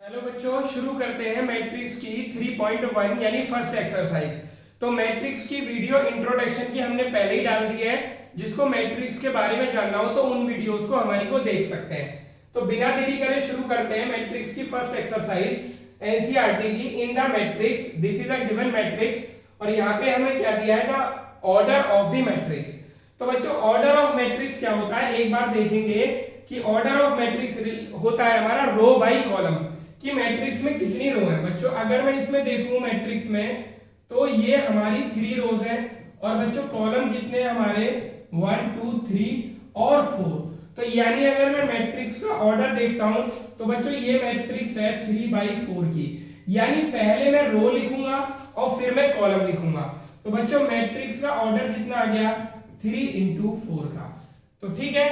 Hello बच्चों, शुरू करते हैं मैट्रिक्स की 3.1 यानी फर्स्ट एक्सरसाइज। तो मैट्रिक्स की वीडियो इंट्रोडक्शन की हमने पहले ही डाल दी है। जिसको मैट्रिक्स के बारे में जानना हो तो उन वीडियोस को हमारी को देख सकते हैं। तो बिना देरी करे शुरू करते हैं मैट्रिक्स की फर्स्ट एक्सरसाइज एनसीईआरटी की। In the matrix this is a given matrix और यहाँ पे हमें क्या दिया है, the order of the matrix. तो बच्चों ऑर्डर ऑफ मैट्रिक्स क्या होता है, एक बार देखेंगे कि ऑर्डर ऑफ मैट्रिक्स होता है हमारा रो बाई कॉलम कि मैट्रिक्स में कितनी रो है। बच्चों अगर मैं इसमें देखूं मैट्रिक्स में तो ये हमारी 3 रोज है और बच्चों कॉलम कितने हैं हमारे 1 2 3 और 4। तो यानी अगर मैं मैट्रिक्स का ऑर्डर देखता हूं तो बच्चों ये मैट्रिक्स है 3/4 की। यानी पहले मैं रो लिखूंगा और फिर मैं कॉलम लिखूंगा। तो बच्चों मैट्रिक्स का ऑर्डर कितना आ गया 3 into 4 का। तो ठीक है,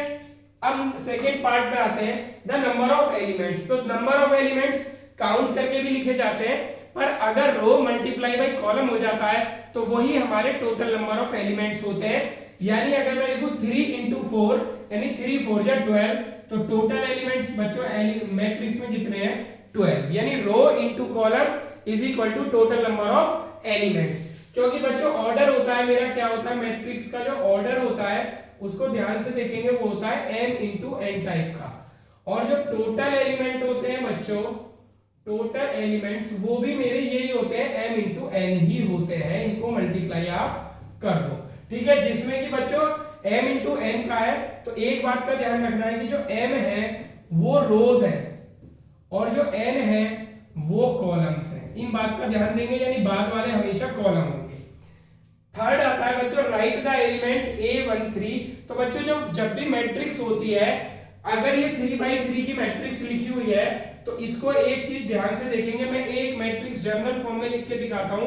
अब सेकेंड पार्ट में आते हैं, द नंबर ऑफ एलिमेंट्स। तो नंबर ऑफ एलिमेंट्स काउंट करके भी लिखे जाते हैं, पर अगर रो मल्टीप्लाई बाई कॉलम हो जाता है तो वही हमारे टोटल नंबर ऑफ एलिमेंट्स होते हैं। यानी अगर मैं लिखूं 3 into 4 यानी 3 4 या 12, तो टोटल एलिमेंट्स बच्चों मैट्रिक्स में कितने हैं 12। यानी row into column is equal to total number of elements. क्योंकि बच्चों ऑर्डर होता है मेरा, क्या होता है मैट्रिक्स का जो ऑर्डर होता है उसको ध्यान से देखेंगे वो होता है m into n टाइप का। और जो टोटल एलिमेंट होते हैं बच्चों, टोटल एलिमेंट्स वो भी मेरे यही होते हैं m into n ही होते हैं। इनको मल्टीप्लाई आप कर दो, ठीक है। जिसमें कि बच्चों m into n का है तो एक बात का ध्यान रखना है कि जो m है वो रोज है और जो n है वो कॉलम्स है। इन बात का ध्यान देंगे, यानी बाद वाले हमेशा कॉलम होंगे। थर्ड आता है बच्चों राइट द एलिमेंट्स a13। तो बच्चों जब भी मैट्रिक्स होती है, अगर ये 3/3 की मैट्रिक्स लिखी हुई है तो इसको एक चीज ध्यान से देखेंगे। मैं एक मैट्रिक्स जर्नल फॉर्म में लिख के दिखाता हूं।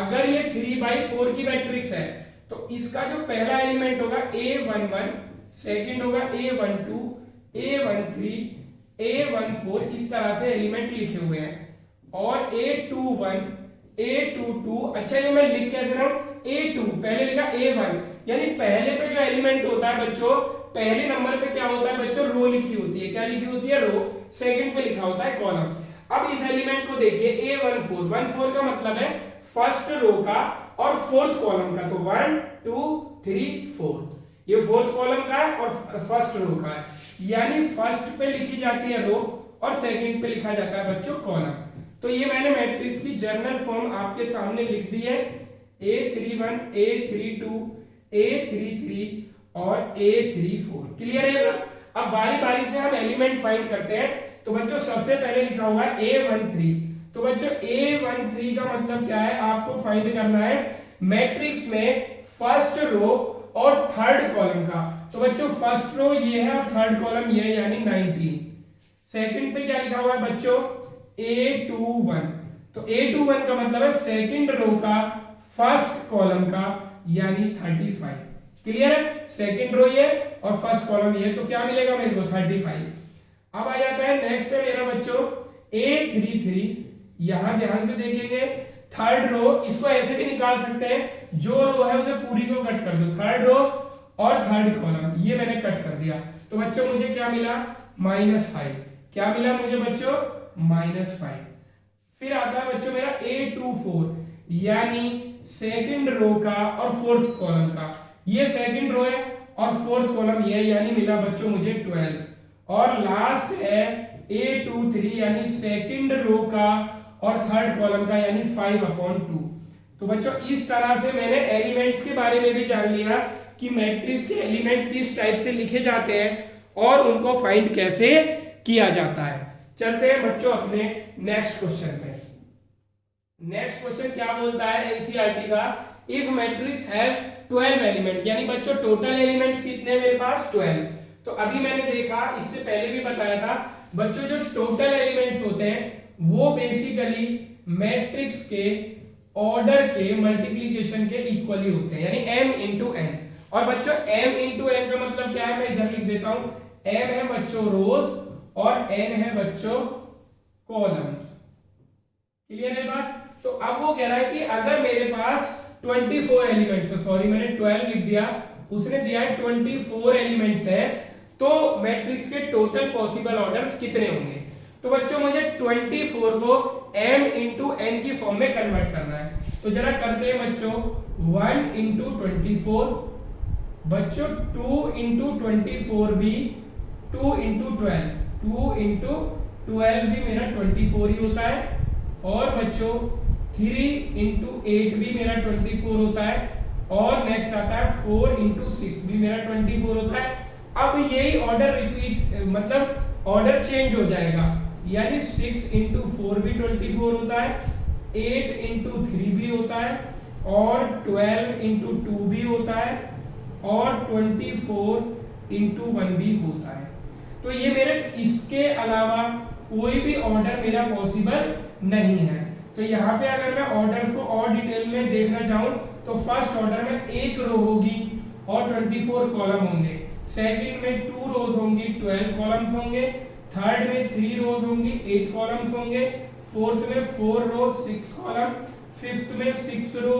अगर ये 3/4 की मैट्रिक्स है तो इसका जो पहला एलिमेंट होगा a11, सेकंड होगा a12, a13, a14, इस तरह से एलिमेंट लिखे हुए हैं। और a21, a22, अच्छा ये मैं लिख कैसे रहा हूं, a2 पहले लिखा a1, यानी पहले पे जो एलिमेंट होता है बच्चों, पहले नंबर पे क्या होता है बच्चों, रो लिखी होती है। क्या लिखी होती है, रो। सेकंड पे लिखा होता है कॉलम। अब इस एलिमेंट को देखिए a14, 14 का मतलब है फर्स्ट रो का और फोर्थ कॉलम का। तो 1 2 3 4 ये फोर्थ कॉलम का है और फर्स्ट रो का है। यानी फर्स्ट पे लिखी जाती है रो और सेकंड पे लिखा जाता है बच्चों कॉलम। तो ये मैंने मैट्रिक्स की जर्नल फॉर्म आपके सामने लिख दी है, a31, a32, a33 और a34। क्लियर है ना। अब बारी बारी से हम एलिमेंट फाइंड करते हैं। तो बच्चों सबसे पहले लिखा हुआ है a13। तो बच्चों a13 का मतलब क्या है, आपको फाइंड करना है मैट्रिक्स में फर्स्ट रो और थर्ड कॉलम का। तो बच्चों फर्स्ट रो ये है और थर्ड कॉलम ये है, यानी 19। सेकंड पे क्या लिखा हुआ है बच्चों, a21। तो a21 का मतलब है सेकंड रो का फर्स्ट कॉलम का, यानी 35। क्लियर है, सेकंड रो ये और फर्स्ट कॉलम ये, तो क्या मिलेगा मेरे को 35। अब आ जाता है नेक्स्ट है मेरा बच्चों a33। यहां ध्यान से देखेंगे थर्ड रो, इसको ऐसे भी निकाल सकते हैं, जो रो है उसे पूरी को कट कर दो, थर्ड रो और थर्ड कॉलम ये मैंने कट कर दिया। तो बच्चों मुझे क्या मिला, -5। क्या मिला मुझे बच्चों, -5। फिर आता है बच्चों मेरा a24, यानी सेकंड रो का और फोर्थ कॉलम का। ये सेकंड रो है और फोर्थ कॉलम ये, यानी मिला बच्चों मुझे 12। और लास्ट है a23, यानी सेकंड रो का और थर्ड कॉलम का, यानी 5/2। तो बच्चों इस तरह से मैंने एलिमेंट्स के बारे में भी जान लिया कि मैट्रिक्स के एलिमेंट किस टाइप से लिखे जाते हैं और उनको फाइंड कैसे किया जाता है। चलते हैं बच्चों अपने नेक्स्ट क्वेश्चन में। नेक्स्ट क्वेश्चन क्या बोलता है एनसीईआरटी का, इफ मैट्रिक्स हैज 12 एलिमेंट, यानी बच्चों टोटल एलिमेंट्स कितने हैं मेरे पास 12। तो अभी मैंने देखा, इससे पहले भी बताया था बच्चों, जो टोटल एलिमेंट्स होते हैं वो बेसिकली मैट्रिक्स के ऑर्डर के मल्टीप्लीकेशन के इक्वली होते हैं, यानी m into n। और बच्चों m into n का मतलब क्या है, मैं इधर लिख देता हूं, m है बच्चों रोज और n है बच्चों कॉलम्स। क्लियर है बात। तो अब वो कह रहा है कि अगर मेरे पास 24 एलिमेंट्स है, सॉरी मैंने 12 लिख दिया, उसने दिया है 24 एलिमेंट्स है, तो मैट्रिक्स के टोटल पॉसिबल ऑर्डर्स कितने होंगे। तो बच्चों मुझे 24 को m इंटू एन की फॉर्म में कन्वर्ट करना है। तो जरा करते हैं बच्चों, 1 इंटू 24, बच्चों 2 इंटू 24 भी 2 इंटू 12, 2 इंटू 12 भी मेरा 24 ही होता है, और बच्चों 3 इंटू 8 भी मेरा 24 होता है, और नेक्स्ट आता है 4 इंटू 6 भी मेरा 24 होता है। अब यही ऑर्डर रिपीट, मतलब ऑर्डर चेंज हो जाएगा, यानी 6 इंटू 4 भी 24 होता है, 8 इंटू 3 भी होता है, और 12 इंटू 2 भी होता है, और 24 इंटू 1 भी होता है। तो ये मेरे इसके अलावा कोई भी ऑर्डर मेरा पॉसिबल नहीं है। तो यहाँ पे अगर मैं ऑर्डर को और डिटेल में देखना चाहूँ तो फर्स्ट ऑर्डर में एक रो होगी और 24 कॉलम होंगे, सेकंड में 2 रोज होंगी, 12 कॉलम्स होंगे, थर्ड में 3 रोज होंगी, 8 कॉलम्स होंगे, फोर्थ में 4 रो 6 कॉलम, फिफ्थ में 6 रो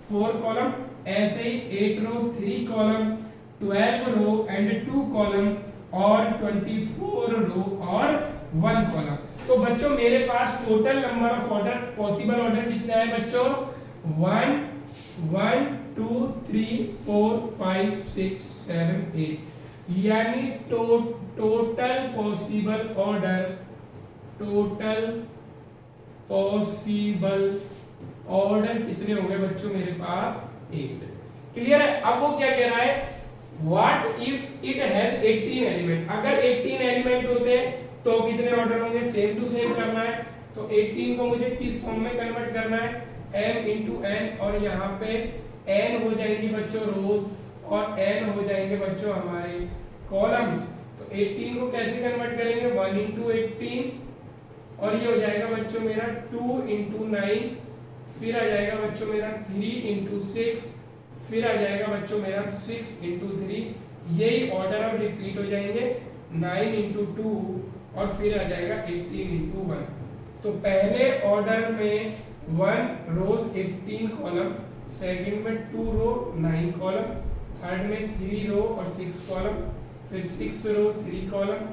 4 कॉलम, ऐसे ही 8 row 3 column, 12 row and 2 column, और 24 रो और 1 कॉलम। तो बच्चों मेरे पास total number of order, possible order कितना है बच्चों? 1 1 2 3 4 5 6 7 8, यानी total possible order, total possible order कितने हो गए बच्चों मेरे पास? 8। क्लियर है? अब वो क्या कह रहा है, what if it has 18 element. अगर 18 एलिमेंट होते हैं तो कितने ऑर्डर होंगे? सेम टू सेम करना है। तो 18 को मुझे किस फॉर्म में कन्वर्ट करना है? m इंटू एन, और यहाँ पे n हो जाएंगे बच्चों रोज और n हो जाएंगे बच्चों हमारे कॉलम्स। तो 18 को कैसे कन्वर्ट करेंगे? 1 इंटू 18, और ये हो जाएगा बच्चों मेरा 2 इंटू 9, फिर आ जाएगा बच्चों मेरा 3 इंटू 6, फिर आ जाएगा बच्चों मेरा 6 इंटू 3। यही ऑर्डर अब रिपीट हो जाएंगे, 9 इंटू 2, और फिर आ जाएगा 18 इंटू 1। तो पहले ऑर्डर में 1 रोज 18 कॉलम, सेकंड में 2 रो 9 कॉलम, थर्ड में 3 रो और 6 कॉलम, फिर 6 रो 3 कॉलम,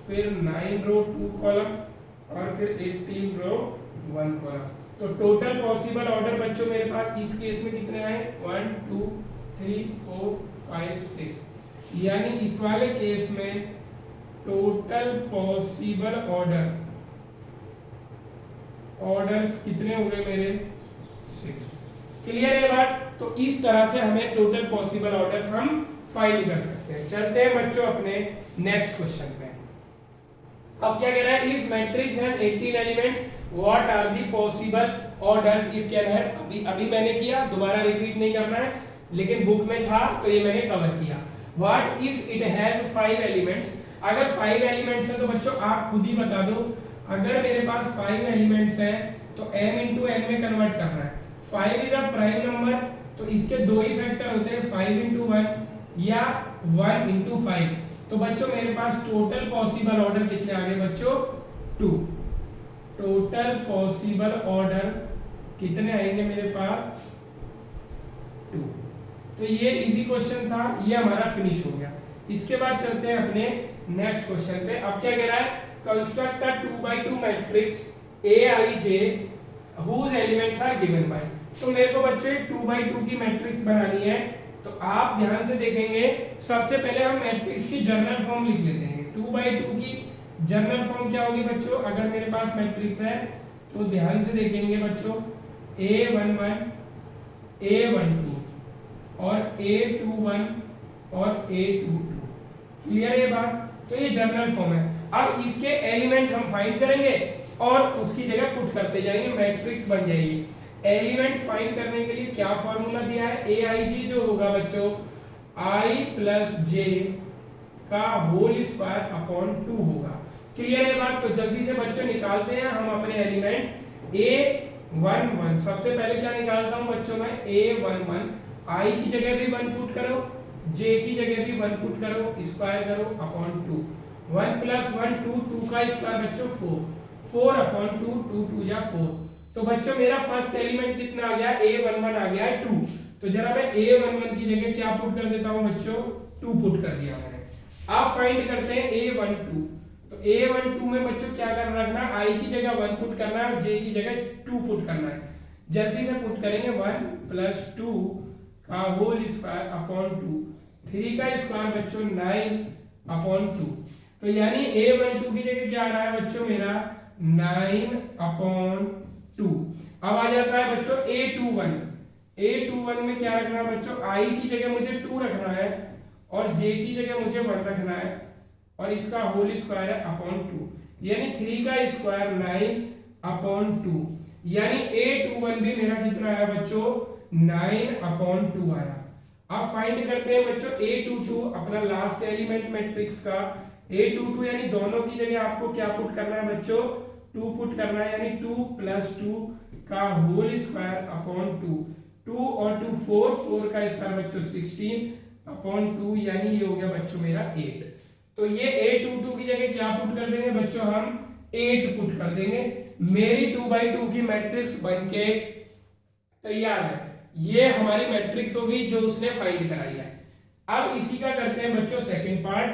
फिर 9 रो 2 कॉलम, और फिर 18 रो 1 कॉलम। तो टोटल पॉसिबल ऑर्डर बच्चों मेरे पास इस केस में कितने आए? 1 2 3 4 5 6, यानी इस वाले केस में टोटल पॉसिबल ऑर्डर्स कितने हो गए मेरे? 6। क्लियर है बात? तो इस तरह से हमें टोटल पॉसिबल ऑर्डर हम फाइंड कर सकते हैं। चलते हैं बच्चों अपने नेक्स्ट क्वेश्चन पे। अब क्या कह रहा है, if matrix has 18 elements what are the possible orders it can have. अभी मैंने किया, दोबारा रिपीट नहीं करना है, लेकिन बुक में था तो ये मैंने कवर किया। What if it has 5 elements. अगर 5 एलिमेंट्स है तो बच्चों आप खुद ही बता दो, अगर मेरे पास 5 एलिमेंट्स हैं तो m इंटू एन में कन्वर्ट करना है। 5 इज अ प्राइम नंबर, तो इसके दो ही फैक्टर होते हैं, 5 इंटू 1 या 1 इंटू 5। तो बच्चों मेरे पास टोटल पॉसिबल ऑर्डर कितने आ गए बच्चों? 2। टोटल पॉसिबल ऑर्डर कितने आएंगे मेरे पास? 2। तो ये इजी क्वेश्चन था, ये हमारा फिनिश हो गया। इसके बाद चलते हैं अपने नेक्स्ट क्वेश्चन पे। अब क्या कह रहा है, construct a 2x2 matrix Aij whose elements are given by। तो मेरे को बच्चों 2x2 की मैट्रिक्स बनानी है। तो आप ध्यान से देखेंगे, सबसे पहले हम मैट्रिक्स की जनरल फॉर्म लिख लेते हैं। 2x2 की जनरल फॉर्म क्या होगी बच्चों? अगर मेरे पास मैट्रिक्स है तो ध्यान से देखेंगे बच्चों, A11 A12 और A21 और A22। क्लियर है बात? तो ये जनरल फॉर्म है। अब इसके एलिमेंट हम फाइंड करेंगे और उसकी जगह पुट करते जाएंगे, मैट्रिक्स बन जाएगी। एलिमेंट्स फाइंड करने के लिए क्या फॉर्मूला दिया है? Aij जो होगा बच्चों i प्लस j का होल स्क्वायर अपॉन 2 होगा। क्लियर है बात? तो जल्दी से बच्चों निकालते हैं हम अपने एलिमेंट। A11 सबसे पहले क्या निकालता हूं बच्चों मैं? A11 i की जगह भी 1 पुट करो, j की जगह भी 1 पुट करो, स्क्वायर करो अपॉन 2। 1 प्लस 1 2 का स्क्वायर बच्चों 4 अपॉन 2 2 2 जा 4। तो बच्चों मेरा फर्स्ट एलिमेंट कितना आ गया? A11 आ गया है 2। तो जरा मैं A11 की जगह क्या पुट कर देता हूं बच्चों? 2 पुट कर दिया मैंने। अब फाइंड करते हैं A12। तो A12 में बच्चों क्या करना रखना, I की जगह 1 पुट करना है और J की जगह 2 पुट करना है। जल्दी से पुट करेंगे 1 + 2 का होल स्क्वायर अपॉन 2, 3 का स्क्वायर बच्चों 9/2। तो यानी A12 की जगह क्या आ रहा है बच्चों मेरा 9/2। अब आ जाता है बच्चों A21 में क्या रखना है बच्चों, I की जगह मुझे 2 रखना है और J की जगह मुझे 1 रखना है और इसका होल स्क्वायर है अपॉन 2, यानी 3 का स्क्वायर 9/2। यानी A21 भी मेरा कितना आया बच्चों 9/2 आया। अब फाइंड करते हैं बच्चों A22 अपना लास्ट एलिमेंट मैट्रिक्स का। A22 यानी दोनों की जगह आपको क्या पुट करना है बच्चों 2 पुट करना है, यानी 2 + 2 का होल स्क्वायर अपॉन 2, 2 और 2 4, 4 का स्क्वायर बच्चों 16/2, यानी ये हो गया बच्चों मेरा 8। तो ये A22 की जगह क्या पुट कर देंगे बच्चों हम 8 पुट कर देंगे। मेरी 2/2 की मैट्रिक्स बनके तैयार है। ये हमारी मैट्रिक्स होगी जो उसने फाइंड कराई है। अब इसी का करते हैं बच्चों सेकंड पार्ट,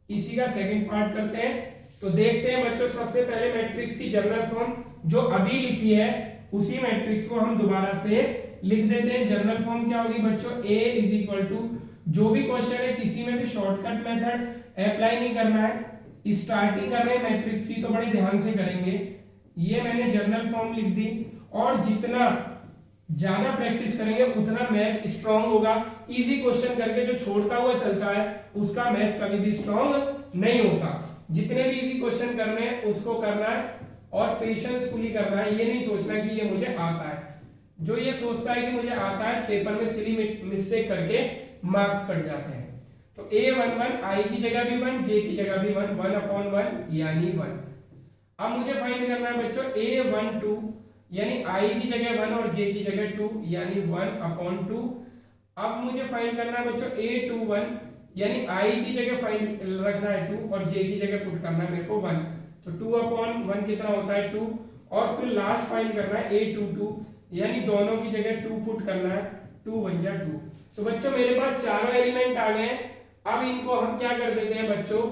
इसी का सेकंड पार्ट करते हैं। तो देखते हैं बच्चों सबसे पहले मैट्रिक्स की जनरल फॉर्म जो अभी लिखी है उसी मैट्रिक्स को हम दोबारा से लिख देते हैं। जनरल फॉर्म क्या होगी बच्चों, A = जो भी क्वेश्चन है किसी में भी शॉर्टकट मेथड अप्लाई नहीं करना है। स्टार्टिंग कर रहे हैं मैट्रिक्स की तो बड़े ध्यान से करेंगे। ये मैंने जनरल फॉर्म लिख दी और जितना ज्यादा प्रैक्टिस करेंगे उतना मैथ स्ट्रांग होगा। इजी क्वेश्चन करके जो छोड़ता हुआ चलता है उसका मैथ कभी भी स्ट्रांग नहीं होता। जितने भी इजी क्वेश्चन करने हैं उसको करना है और पेशेंसफुली करना है। ये नहीं सोचना कि ये मुझे आता है। जो ये सोचता है कि मुझे आता है पेपर में सिली मिस्टेक करके मार्क्स कट जाते हैं। तो A11 I की जगह भी 1, J की जगह भी 1, 1/1 यानी 1। अब मुझे फाइंड करना है बच्चों A12 यानी I की जगह 1 और J की जगह 2 यानी 1/2। अब मुझे फाइंड करना है बच्चों A21 यानी I की जगह फाइंड रखना है 2 और J की जगह पुट करना है मेरे को 1। तो 2/1 कितना होता है 2। और फिर लास्ट फाइंड करना है A22 यानी दोनों की जगह 2 पुट करना है, 2 1 जा 2। तो बच्चों मेरे पास चारों एलिमेंट आ गए। अब इनको हम क्या कर देते हैं बच्चों,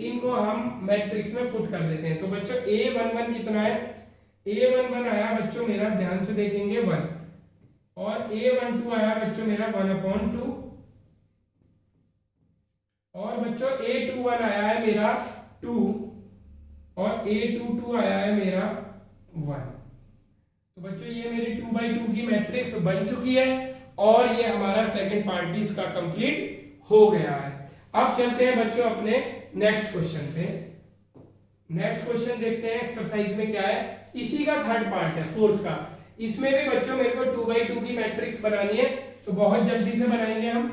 इनको हम मैट्रिक्स में पुट कर देते हैं। तो बच्चों A11 कितना है, A11 आया बच्चों मेरा, ध्यान से देखेंगे 1, और A12 आया बच्चों मेरा 1/2, और बच्चों A21 आया है मेरा 2 और A22 आया है मेरा 1। तो बच्चों ये मेरी 2/2 की मैट्रिक्स बन चुकी है और ये हमारा सेकंड पार्ट भी इसका कंप्लीट हो गया है। अब चलते हैं बच्चों अपने नेक्स्ट क्वेश्चन पे। नेक्स्ट क्वेश्चन देखते हैं एक्सरसाइज में क्या है। इसी का थर्ड पार्ट है, फोर्थ का। इसमें भी बच्चों मेरे को 2/2 की मैट्रिक्स बनानी है तो बहुत जल्दी से बनाएंगे हम।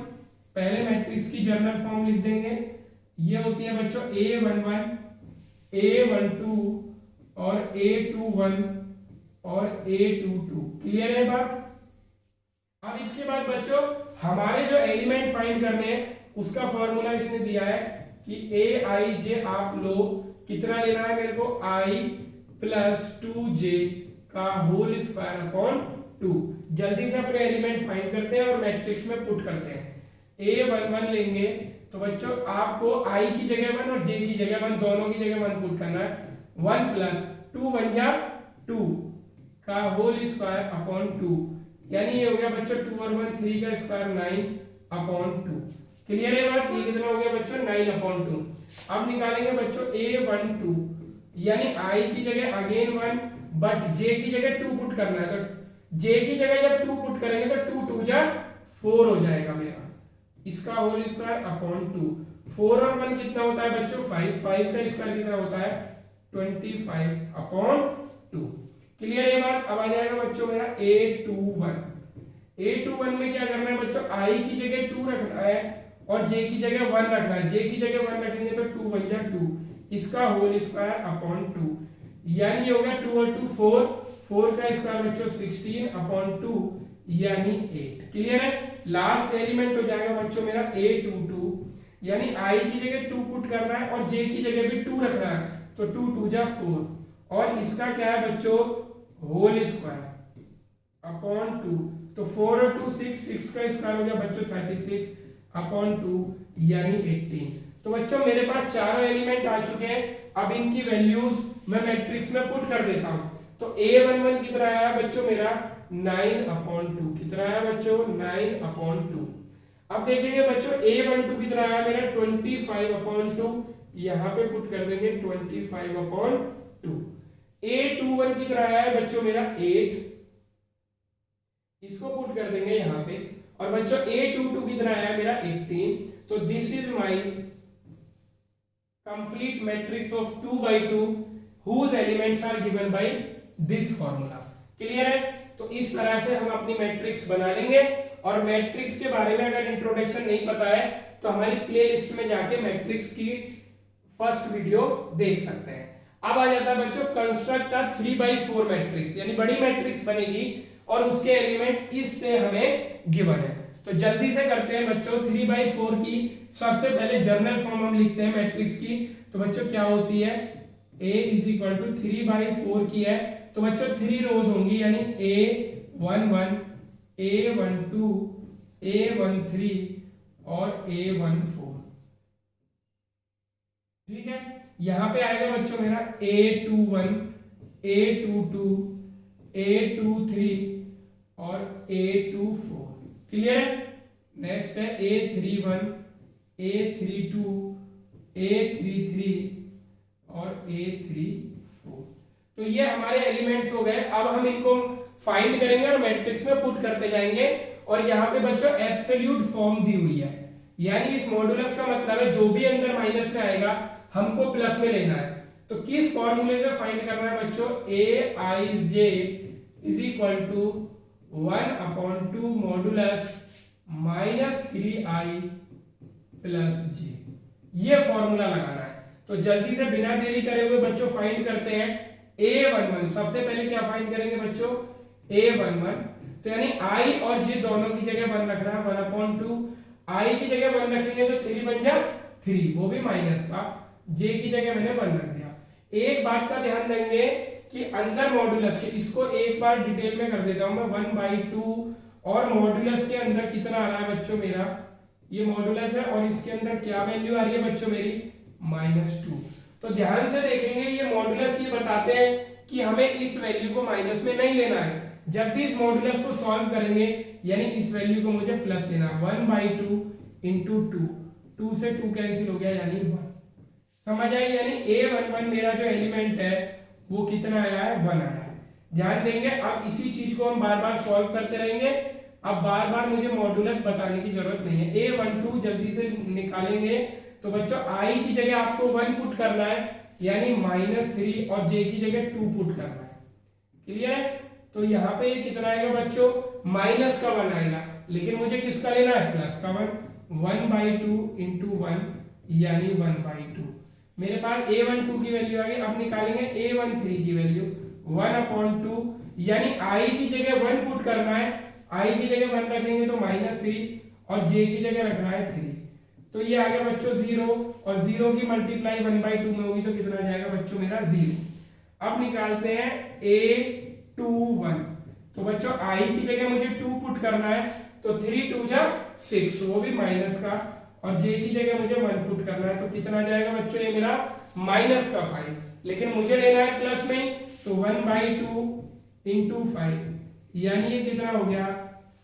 पहले मैट्रिक्स की जनरल फॉर्म लिख देंगे। ये होती है बच्चों A11, A12 और A21 और A22। क्लियर है बात। अब इसके बाद बच्चों हमारे जो एलिमेंट फाइंड करने हैं उसका फॉर्मूला इसने दिया है कि Aij आप लोग कितना लेना है मेरे को I + 2j का होल स्क्वायर अपॉन 2। जल्दी से अपने एलिमेंट फाइंड करते हैं और मैट्रिक्स में पुट करते हैं। A11 लेंगे तो बच्चों आपको I की जगह 1 और J की जगह 1, दोनों की जगह 1 पुट करना है। 1 + 2 1 जा 2 का होल स्क्वायर अपॉन 2, यानी ये हो गया बच्चों 2 और 1 3 का स्क्वायर 9/2। क्लियर है बात। ये कितना हो गया बच्चों 9/2। अब निकालेंगे बच्चों A12 यानी I की जगह अगेन 1 बट J की जगह 2 पुट करना है। तो J की जगह जब 2 पुट करेंगे तो 2 2 जा 4 हो जाएगा मेरा, इसका होल स्क्वायर अपॉन 2। 4 और 1 कितना होता है बच्चों 5, 5 का स्क्वायर कितना होता है 25/2। क्लियर है बात। अब आ जाएगा बच्चों मेरा A21। A21 में क्या करना है बच्चों, I की जगह 2 रखना है और J की जगह 1 रखना है। J की जगह 1 रखेंगे तो 2 1 जा 2, इसका होल स्क्वायर अपॉन 2, यानी ये हो गया 2 और 2 4, 4 का स्क्वायर बच्चों 16/2 यानी 8। क्लियर है। लास्ट एलिमेंट हो जाएगा बच्चों मेरा A22 यानी I की जगह 2 पुट करना है और J की जगह भी 2 रखना है। तो 2 2 जा 4 और इसका क्या है बच्चों होल स्क्वायर अपॉन 2। तो 4 और 2 6, 6 का स्क्वायर हो गया बच्चों 36/2 यानी 18। तो बच्चों मेरे पास चारों एलिमेंट आ चुके हैं। अब इनकी वैल्यूज मैं मैट्रिक्स में पुट कर देता हूं। तो A11 कितना आया बच्चों मेरा 9/2। कितना आया बच्चों 9/2। अब देखेंगे बच्चों A12 कितना आया मेरा 25/2। यहां पे पुट कर देंगे 25/2। A21 कितना आया है बच्चों मेरा 8, इसको पुट कर देंगे यहां पे। और बच्चों A22 कितना आया है मेरा 18। तो this is my complete matrix of 2/2 whose elements are given by this formula। Clear है? तो इस तरह से हम अपनी मैट्रिक्स बना लेंगे। और मैट्रिक्स के बारे में अगर इंट्रोडक्शन नहीं पता है तो हमारी प्लेलिस्ट में जाके मैट्रिक्स की फर्स्ट वीडियो देख सकते हैं। अब आ जाता है बच्चों कंस्ट्रक्ट अ 3/4 मैट्रिक्स, यानी बड़ी मैट्रिक्स बनेगी और उसके एलिमेंट इससे हमें गिवन है। तो जल्दी से करते हैं बच्चों 3/4 की सबसे पहले जर्नल फॉर्म हम लिखते हैं मैट्रिक्स की। तो बच्चों क्या होती है A = 3/4 की है। तो बच्चों 3 रोज होंगी, यानी A11, A12, A13 और A14। ठीक है, यहां पे आएगा बच्चों मेरा A21, A22, A23 और A24। क्लियर है? नेक्स्ट है A31, A32, A33 और A34। तो ये हमारे एलिमेंट्स हो गए। अब हम इनको फाइंड करेंगे और मैट्रिक्स में पुट करते जाएंगे। और यहाँ पे बच्चों एब्सोल्यूट फॉर्म दी हुई है, यानी इस मॉडुलस का मतलब है जो भी अंदर माइनस में आएगा हमको प्लस में लेना है। तो किस फॉर्मूले से फाइंड करना है बच्चों Aij = 1/2 मॉडुलस -3i + j। ये फॉर्मूला लगाना है। तो जल्दी से बिना देरी करे हुए बच्चों फाइंड करते हैं A11। सबसे पहले क्या फाइंड करेंगे बच्चों A11। तो यानी i और j दोनों की जगह 1 रखना है, 1/2। i की जगह 1 रखेंगे तो 3 बन जा 3, वो भी माइनस का। j की जगह मैंने 1 रख दिया। एक बात का ध्यान देंगे कि अंदर मॉडुलस के, इसको एक बार डिटेल में कर देता हूं मैं 1/2। और मॉडुलस के अंदर कितना आ रहा है बच्चों मेरा, ये मॉडुलस है और इसके अंदर क्या वैल्यू आ रही है बच्चों मेरी -2। तो ध्यान से देखेंगे ये मॉडुलस ये बताते हैं कि हमें इस वैल्यू को माइनस में नहीं लेना है। जब भी इस मॉडुलस को सॉल्व करेंगे यानी इस वैल्यू को मुझे प्लस लेना है। 1/2 × 2, 2 से 2 कैंसिल हो गया यानी 1। समझ आई? यानी A11 मेरा जो एलिमेंट है वो कितना आया है 1 आया है। ध्यान देंगे। अब इसी चीज को हम बार बार सॉल्व करते रहेंगे। अब बार बार मुझे मॉडुलस बताने की जरूरत नहीं है। A12 जल्दी से निकालेंगे। तो बच्चों i की जगह आपको 1 पुट करना है, यानी -3 और j की जगह 2 पुट करना है। क्लियर है? तो यहाँ पे कितना आएगा बच्चों माइनस का 1 आएगा, लेकिन मुझे किसका लेना है प्लस का 1। 1/2 × 1 यानी 1/2। मेरे पास A12 की वैल्यू आ गई। अब निकालेंगे A13 की वैल्यू 1/2, यानी i की जगह 1 पुट करना है। i की जगह 1 रखेंगे तो -3 और j की जगह रखना है 3। तो ये आ गया बच्चों 0 और 0 की मल्टीप्लाई 1/2 में होगी तो कितना जाएगा बच्चों मेरा 0। अब निकालते हैं A21। तो बच्चों i की जगह मुझे 2 पुट करना है, तो 3 2 जा 6, वो भी माइनस का। और j की जगह मुझे 1 पुट करना है, तो कितना जाएगा बच्चों ये मेरा -5। लेकिन मुझे लेना है प्लस में, तो 1/2 × 5 यानी ये कितना हो गया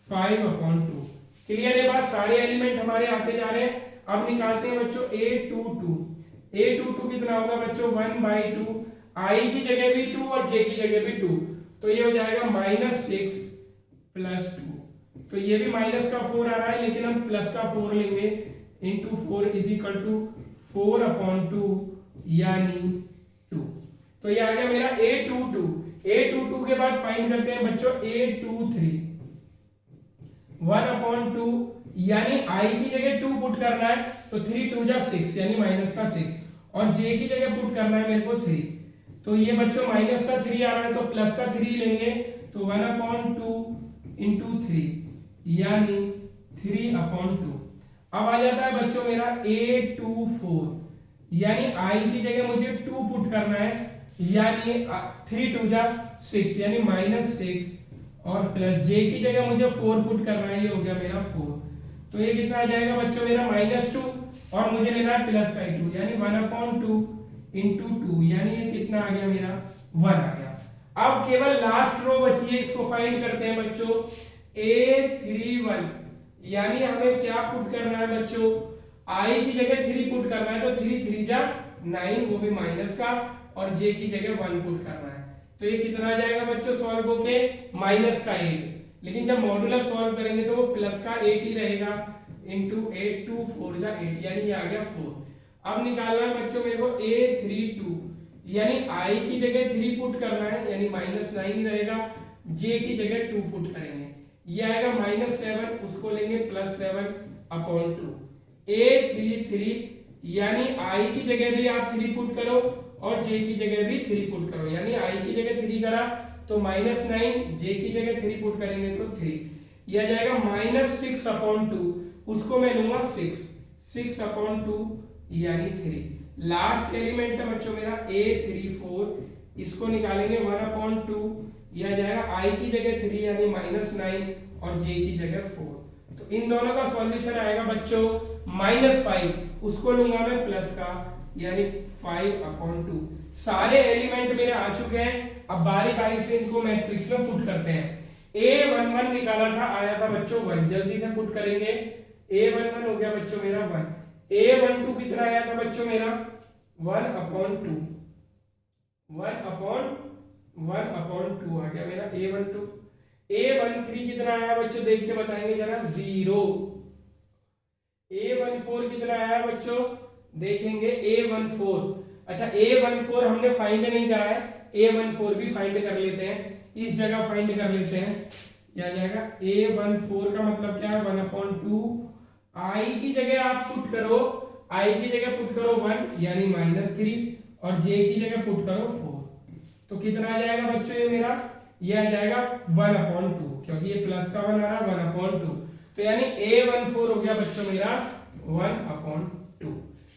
5/2। क्लियर है बात? सारे एलिमेंट हमारे आते जा रहे हैं। अब निकालते हैं बच्चों A22। A22 कितना होगा बच्चों 1/2, i की जगह भी 2 और j की जगह भी 2, तो ये हो जाएगा -6 + 2। तो ये भी माइनस का 4 आ रहा है, लेकिन हम प्लस का 4 लेंगे। × 4 = 4/2 यानी 2। तो ये आ गया मेरा A22। A22 के बाद फाइंड करते हैं बच्चों A23। 1/2 यानी i की जगह 2 पुट करना है, तो 3 2 जा 6 यानी -6 और j की जगह पुट करना है मेरे को 3। तो ये बच्चों -3 आ रहा है, तो +3 लेंगे, तो 1/2 × 3 यानी 3/2। अब आ जाता है बच्चों मेरा A24, यानी i की जगह मुझे 2 पुट करना है, यानी 3 2 जा 6 यानी -6 और प्लस j की जगह मुझे 4 पुट करना है, ये हो गया मेरा 4। तो ये कितना आ जाएगा बच्चों मेरा -2 और मुझे लेना है प्लस का i2 यानी 1/2 इंटू 2 यानी ये कितना आ गया मेरा 1 आ गया। अब केवल लास्ट रो बची है, इसको फाइंड करते हैं बच्चों। A31 यानी हमें क्या पुट करना है बच्चों, i की जगह 3 पुट करना है, तो 3 3 जा 9 वो भी माइनस का, और j की जगह 1 पुट करना है। तो ये कितना आ जाएगा बच्चों सॉल्व होके माइनस का 8, लेकिन जब मॉड्यूलस सॉल्व करेंगे तो वो प्लस का 8 ही रहेगा, इंटू 8 2 4 जा 8 यानी ये आ गया 4। अब निकालना है बच्चों मेरे को A32 यानी i की जगह 3 पुट करना है यानी -9 ही रहेगा, j की जगह 2 पुट करेंगे, ये आएगा -7, उसको लेंगे +7/2। A33 यानी i की जगह भी आप 3 पुट करो और j की जगह भी 3 पुट करो, यानी i की जगह 3 करा तो -9, j की जगह 3 पुट करेंगे तो 3, यह आ जाएगा -6/2, उसको मैं लूंगा 6/2 यानी 3। लास्ट एलिमेंट है बच्चों मेरा A34, इसको निकालेंगे 1/2, यह जाएगा i की जगह 3 यानी -9 और j की जगह 4। तो इन दोनों का सॉल्यूशन आएगा बच्चों -5, उसको लूंगा मैं प्लस का यानी 5/2। सारे एलिमेंट मेरे आ चुके हैं, अब बारी बारी से इनको मैट्रिक्स में पुट करते हैं। A11 निकाला था, आया था बच्चों 1, जल्दी से पुट करेंगे। A11 हो गया बच्चों मेरा 1, A12 कितना आया था बच्चों मेरा 1/2, 1/2 आ गया मेरा A12। A13 कितना आया बच्चों देख के बताएंगे जरा, 0। A14 कितना आया बच्चों देखेंगे, A14, अच्छा A14 हमने फाइंड नहीं करा है, A14 भी फाइंड कर लेते हैं, इस जगह फाइंड कर लेते हैं, क्या जाएगा A14 का मतलब क्या है 1/2, i की जगह आप पुट करो, i की जगह पुट करो 1 यानी -3 और j की जगह पुट करो 4, तो कितना आ जाएगा बच्चों ये मेरा, ये आ जाएगा 1/2 क्योंकि ये प्लस का 1 आ रहा है 1/2, तो यानी A14 हो गया बच्चों मेरा 1/2।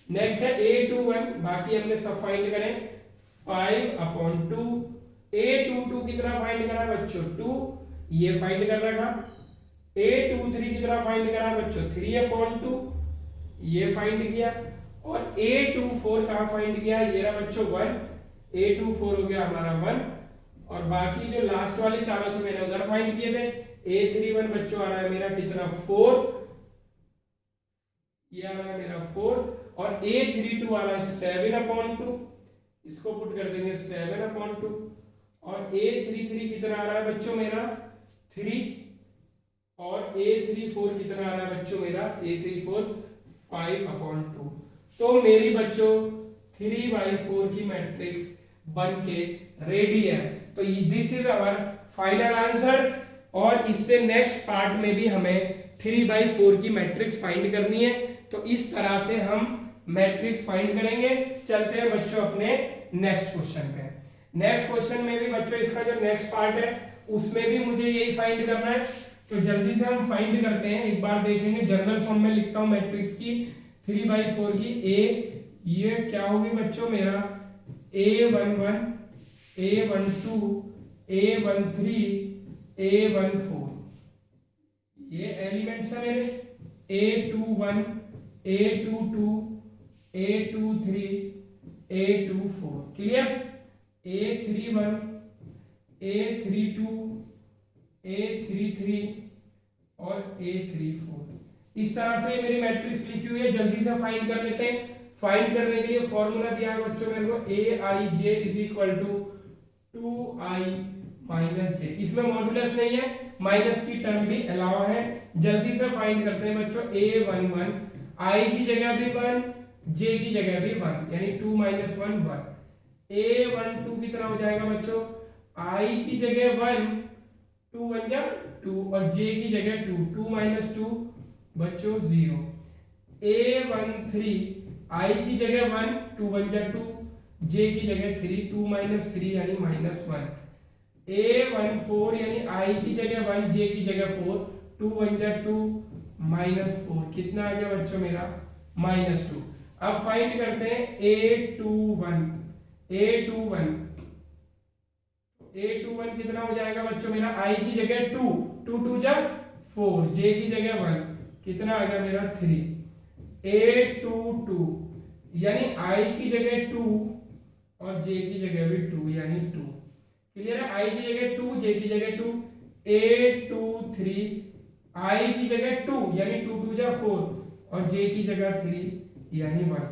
नेक्स्ट है A21, बाकी हमने सब फाइंड करें 5/2। A22 कितना फाइंड करा बच्चों 2, ये फाइंड कर रखा। A23 कितना फाइंड करा बच्चों 3/2, ये फाइंड किया। और A24 कहाँ फाइंड किया, ये रहा बच्चों 1, A24 हो गया हमारा 1, और बाकी जो लास्ट वाले चारों थे मैंने उधर फाइंड किए थे। A31 बच्चों आ रहा है मेरा कितना 4, ये आ रहा है मेरा 4, और A32 आ रहा है 7/2, इसको पुट कर देंगे 7/2, और A33 कितना आ रहा है बच्चों मेरा 3, और A34 कितना आ रहा है बच्चों मेरा A34 5/2। तो मेरी बच्चों 3/4 की मैट्रिक्स बन के रेडी है। तो this is our final answer, और इससे नेक्स्ट पार्ट में भी हमें 3/4 की मैट्रिक्स फाइंड करनी है। तो इस तरह से हम मैट्रिक्स फाइंड करेंगे। चलते हैं बच्चों अपने नेक्स्ट क्वेश्चन पे। नेक्स्ट क्वेश्चन में भी बच्चों इसका जो नेक्स्ट पार्ट है उसमें भी मुझे यही फाइंड करना है, तो जल्दी से हम फाइंड करते हैं। एक बार देखेंगे, जनरल फॉर्म में लिखता हूं मैट्रिक्स की 3/4 की। ये क्या होगी बच्चों मेरा A11 A12 A13 A14, ये एलिमेंट्स है मेरे। A21 A22 A23 A24, clear. A31 A32 A33 और A34, इस तरह से मेरी मैट्रिक्स लिखी हुई है। जल्दी से फाइंड कर लेते हैं। फाइंड करने के लिए फॉर्मूला दिया है बच्चों मेरे को Aij = 2i - j। इसमें मॉड्यूलस नहीं है, माइनस की टर्म भी अलाउ है। जल्दी से फाइंड करते हैं बच्चों। A11 i की जगह भी 1, j की जगह भी 1 यानी 2 - 1 1। A12 कितना हो जाएगा बच्चों, i की जगह 1 2 1 जा 2 और j की जगह 2 2 - 2 बच्चों 0। A13 i की जगह 1 2 1 जा 2, j की जगह 3 2 - 3 यानी -1। A14 यानी i की जगह 1 j की जगह 4 2 1 जा 2 -4, कितना आ गया बच्चों मेरा -2। अब फाइंड करते हैं A21 कितना हो जाएगा बच्चों मेरा, i की जगह 2 2 2 जा 4, j की जगह 1, कितना आ गया मेरा 3। A22 यानी I की जगह 2 और J की जगह भी 2 यानी 2। क्लियर है? I की जगह 2, J की जगह 2। A23 I की जगह 2 यानी 2 2 जा 4 और J की जगह 3 यानी 1।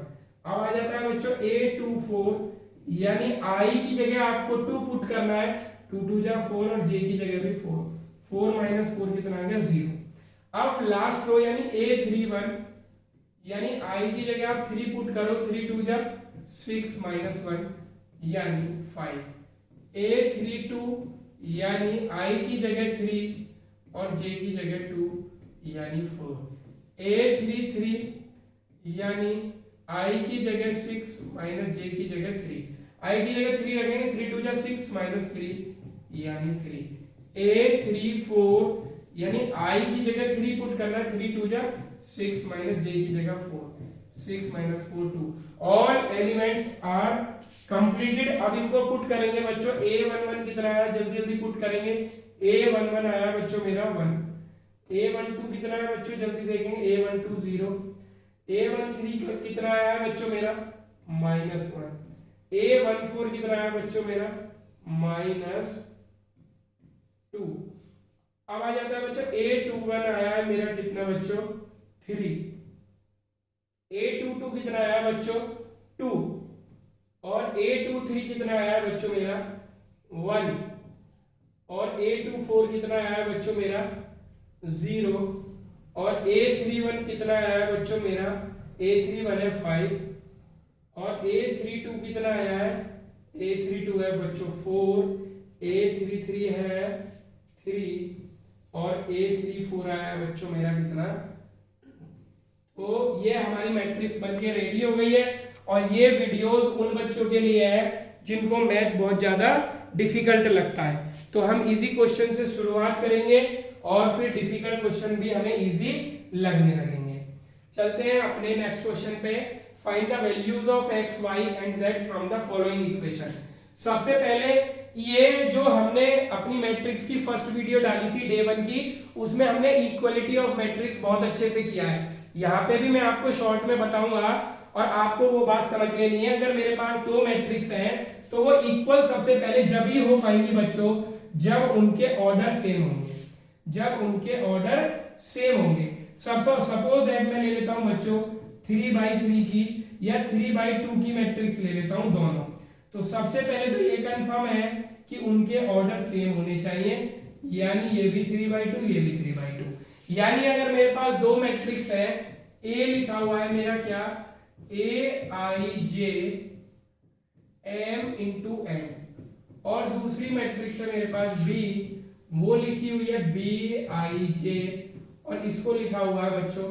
अब आ जाता है बच्चों A24 यानी I की जगह आपको 2 पुट करना है, 2 2 जा 4 और J की जगह भी 4, 4 माइनस 4 कितना आ गया 0। अब लास्ट रो यानी A31 यानी I की जगह आप 3 पुट करो, 3 2 जा 6 माइनस 1 यानी 5। A32 यानी I की जगह 3 और J की जगह 2 यानी 4। A33 यानी I की जगह 6 माइनस J की जगह 3, I की जगह 3 रखेंगे, 3 2 जा 6 माइनस 3 यानी 3। A34 यानी I की जगह 3 पुट करना है, 3 2 जा 6 माइनस J की जगह 4, 6 minus 4 2। All elements are completed. अब इनको पुट करेंगे बच्चों। A11 कितना आया, जल्दी जल्दी पुट करेंगे। A11 आया बच्चों मेरा 1। A12 कितना है बच्चों, जल्दी देखेंगे। A12 0। A13 कितना आया बच्चों मेरा -1। A14 कितना आया बच्चों मेरा -2। अब आ जाता है बच्चों A21 आया है मेरा कितना बच्चों 3। A22 कितना आया बच्चों 2 और A23 कितना आया बच्चों मेरा 1 और A24 कितना आया बच्चों मेरा 0 और A31 कितना आया बच्चों मेरा, A31 है 5 और A32 कितना आया है, A32 है बच्चों 4, A33 है 3 और A34 आया है बच्चों मेरा कितना। तो ये हमारी मैट्रिक्स बनके रेडी हो गई है और ये वीडियोस उन बच्चों के लिए है जिनको मैथ बहुत ज्यादा डिफिकल्ट लगता है। तो हम इजी क्वेश्चन से शुरुआत करेंगे और फिर डिफिकल्ट क्वेश्चन भी हमें इजी लगने लगेंगे। चलते हैं अपने नेक्स्ट क्वेश्चन पे। Find the values of x, y and z from the following equation. सबसे पहले ये जो हमने अपनी मैट्रिक्स की फर्स्ट वीडियो डाली थी डे 1 की, उसमें हमने इक्वलिटी ऑफ मैट्रिक्स बहुत अच्छे से किया है। यहाँ पे भी मैं आपको शॉर्ट में बताऊंगा और आपको वो बात समझ लेनी है। अगर मेरे पास दो मैट्रिक्स हैं तो वो इक्वल सबसे पहले जब ही हो पाएंगी बच्चों जब उनके ऑर्डर सेम होंगे, जब उनके ऑर्डर सेम होंगे। सपोज दैट मैं ले लेता हूं बच्चों 3/3 की या 3/2 की मैट्रिक्स ले लेता हूं दोनों। तो सबसे पहले तो ये कंफर्म है कि उनके ऑर्डर सेम होने चाहिए, यानी ये भी 3/2 ये भी 3/2। यानी अगर मेरे पास दो मैट्रिक्स है, ए लिखा हुआ है मेरा क्या Aij m इंटू n और दूसरी मैट्रिक्स है मेरे पास बी, वो लिखी हुई है Bij और इसको लिखा हुआ है बच्चों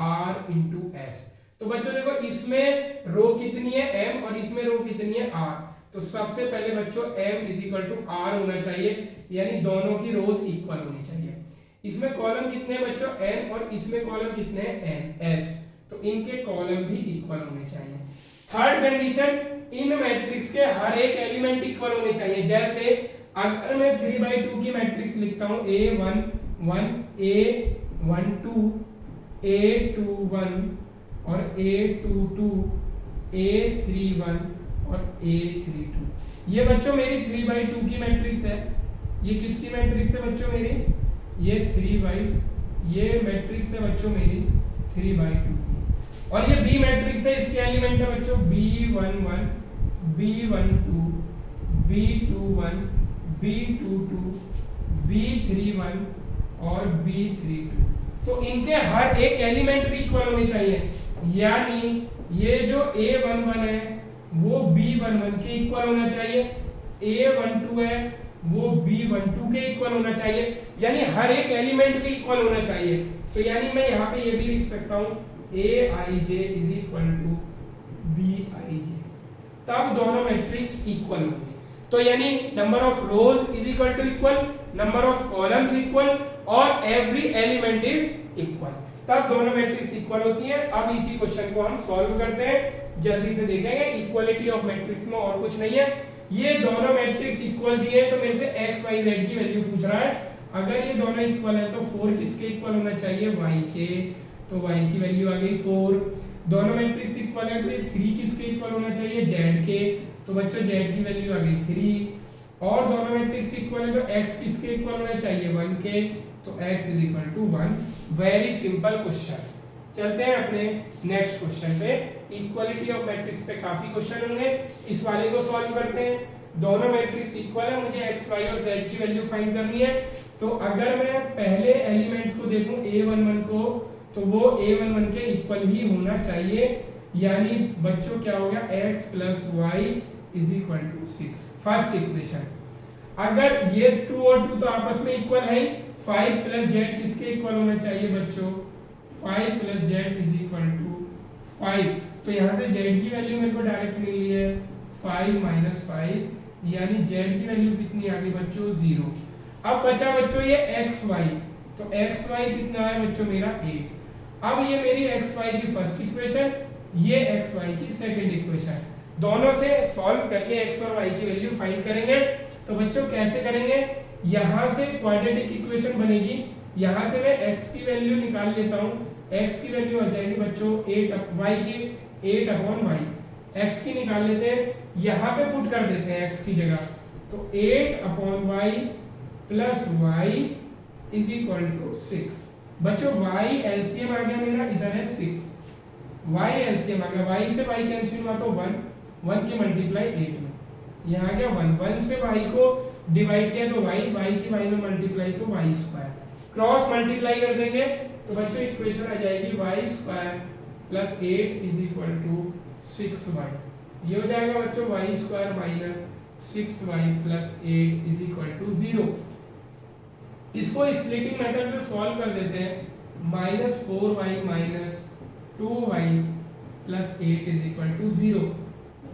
r इंटू एस। तो बच्चों देखो इसमें रो कितनी है m और इसमें रो कितनी है r। तो सबसे पहले बच्चों m is equal to r होना चाहिए, यानी दोनों की रोज इक्वल होनी चाहिए। इसमें कॉलम कितने हैं बच्चों n और इसमें कॉलम कितने हैं n s, तो इनके कॉलम भी इक्वल होने चाहिए। थर्ड कंडीशन, इन मैट्रिक्स के हर एक एलिमेंट इक्वल होने चाहिए। जैसे अगर मैं 3/2 की मैट्रिक्स लिखता हूं A11 A12 A21 और A22 A31 और A32, ये बच्चों मेरी 3/2 की मैट्रिक्स है। ये किसकी मैट्रिक्स है बच्चों मेरी, ये मैट्रिक्स है बच्चों मेरी 3/2 की। और ये बी मैट्रिक्स है, इसके एलिमेंट है बच्चों B11 B12 B21 B22 B31 और B32। तो इनके हर एक एलिमेंट भी इक्वल होने चाहिए, यानी ये जो A11 है वो B11 के इक्वल होना चाहिए, A12 है वो B12 के इक्वल होना चाहिए, यानी हर एक एलिमेंट भी इक्वल होना चाहिए। तो यानी मैं यहाँ पे ये भी लिख सकता हूँ Aij is equal to Bij, तब दोनों मैट्रिक्स इक्वल होंगे। तो यानी number of rows is equal to equal, number of columns equal और एवरी एलिमेंट इज इक्वल, तब दोनों मैट्रिक्स इक्वल होती हैं। अब इसी क्वेश्चन को हम सॉल्व करते हैं, जल्दी से देखेंगे। इक्वलिटी ऑफ मैट्रिक्स में और कुछ नहीं है, ये दोनों मैट्रिक्स इक्वल दिए तो मेरे से x y z की वैल्यू पूछ रहा है। अगर ये दोनों इक्वल है तो 4 किसके इक्वल होना चाहिए, y के। तो y की वैल्यू आ गई 4। दोनों मैट्रिक्स इक्वल है तो ये 3 किसके इक्वल होना चाहिए, z के, तो बच्चों z की वैल्यू आ गई 3। और दोनों मैट्रिक्स इक्वल है तो x किसके इक्वल होना चाहिए, 1 के, तो x is equal to 1। Very simple question. चलते हैं अपने नेक्स्ट क्वेश्चन पे। इक्वालिटी ऑफ मैट्रिक्स पे काफी क्वेश्चन होंगे, इस वाले को सॉल्व करते हैं। दोनों मैट्रिक्स इक्वल है, मुझे x y और z की वैल्यू फाइंड करनी है। तो अगर मैं पहले एलिमेंट्स को देखूं a11 को, तो वो a11 के इक्वल ही होना चाहिए, यानी बच्चों क्या हो गया, x plus y is equal to 6। First equation. अगर ये 2 और 2 तो आपस में इक्वल है, 5 प्लस जेड किसके इक्वल होना चाहिए बच्चों, 5 plus z is equal to 5। तो यहाँ से z की वैल्यू मेरे को डायरेक्ट मिली है 5 माइनस 5, यानी z की वैल्यू कितनी आ गई बच्चों, 0। अब बचा बच्चों ये xy, तो xy कितना है बच्चों मेरा 8। अब ये मेरी xy की फर्स्ट इक्वेशन, ये xy की सेकंड इक्वेशन, दोनों से सॉल्व करके x और y की वैल्यू फाइंड करेंगे। तो बच्चों कैसे करेंगे, यहाँ से क्वाड्रेटिक इक्वेशन बनेगी, यहाँ से मैं x की वैल्यू निकाल लेता हूँ, x की वैल्यू आ जाएगी बच्चों 8 y की 8 अपॉन y, x की निकाल लेते हैं, यहाँ पे पुट कर देते हैं x की जगह, तो 8 upon y plus y is equal to 6। बच्चों y एलसीएम आ गया मेरा, इधर है 6, y एलसीएम आ गया, y से y कैंसिल हुआ तो 1 के मल्टीप्लाई 8 में, यहाँ आ गया 1 से y को डिवाइड किया तो y की y में मल्टीप्लाई तो y स्क्वायर, क्रॉस मल्टीप्लाई कर देंगे तो बच्चों इक्वेशन आ जाएगी y square plus 8 is equal to 6y। ये हो जाएगा बच्चों y square minus 6y plus 8 is equal to 0। इसको स्प्लिटिंग मेथड से सॉल्व कर देते हैं, minus 4y minus 2y plus 8 is equal to 0।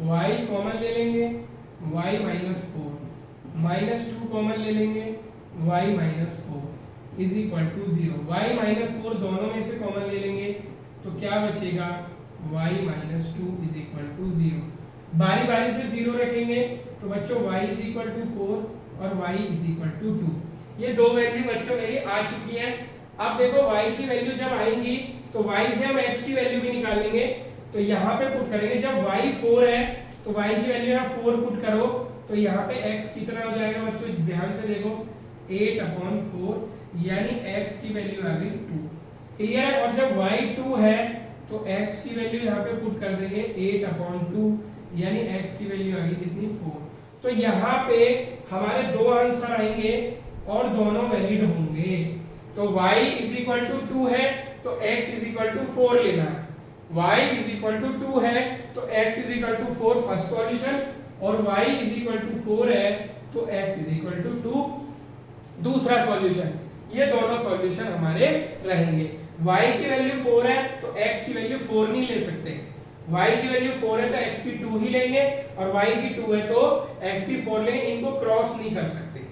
y common ले लेंगे, y माइनस 4 माइनस 2 कॉमन ले लेंगे, y minus 4 is equal to 0। y minus 4 दोनों में से कॉमन ले लेंगे तो क्या बचेगा, y minus 2 is equal to 0। बारी बारी से 0 रखेंगे तो बच्चों y इज इक्वल टू 4 और y इज इक्वल टू 2। ये दो वैल्यू बच्चों मेरी आ चुकी है। अब देखो y की वैल्यू जब आएंगी तो y से हम x की वैल्यू भी निकालेंगे, तो यहाँ पे पुट करेंगे, जब y 4 है तो y की वैल्यू यहाँ 4 पुट करो तो यहाँ पे x कितना हो जाएगा बच्चों, ध्यान से देखो 8 अपॉन 4, यानी x की वैल्यू आ गई 2। क्लियर है। और जब y 2 है तो x की वैल्यू यहाँ पे पुट कर देंगे 8 अपॉन 2, यानी x की वैल्यू आ गई कितनी 4। तो यहाँ पे हमारे दो आंसर आएंगे और दोनों वैलिड होंगे। तो y इज इक्वल टू 2 है तो x इज इक्वल टू 4 लेना है, y इज इक्वल टू 2 है तो x is equal to 4 first solution, और y इज इक्वल टू 4 है तो x इज इक्वल टू 2 दूसरा सॉल्यूशन। ये दोनों सॉल्यूशन हमारे रहेंगे। y की वैल्यू 4 है तो x की वैल्यू 4 नहीं ले सकते, y की वैल्यू 4 है तो x की 2 ही लेंगे, और y की 2 है तो x की 4 लेंगे, इनको क्रॉस नहीं कर सकते।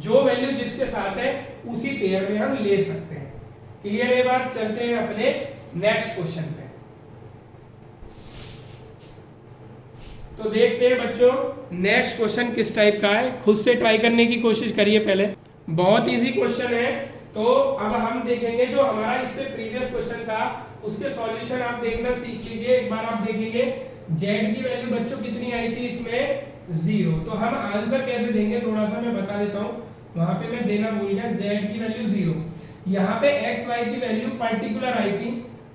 जो वैल्यू जिसके साथ है उसी पेयर में हम ले सकते हैं। क्लियर है बात। चलते हैं अपने नेक्स्ट क्वेश्चन पे। तो देखते हैं बच्चों नेक्स्ट क्वेश्चन किस टाइप का है, खुद से ट्राई करने की कोशिश करिए पहले। बहुत इजी क्वेश्चन है। तो अब हम देखेंगे जो हमारा इससे प्रीवियस क्वेश्चन था उसके सॉल्यूशन आप देखना सीख लीजिए। एक बार आप देखेंगे z की वैल्यू बच्चों कितनी आई थी इसमें, 0। तो हम आंसर कैसे देंगे थोड़ा सा मैं बता देता हूँ, वहां पे मैं देना भूल गया। z की वैल्यू 0, यहाँ पे x y की वैल्यू पर्टिकुलर आई थी।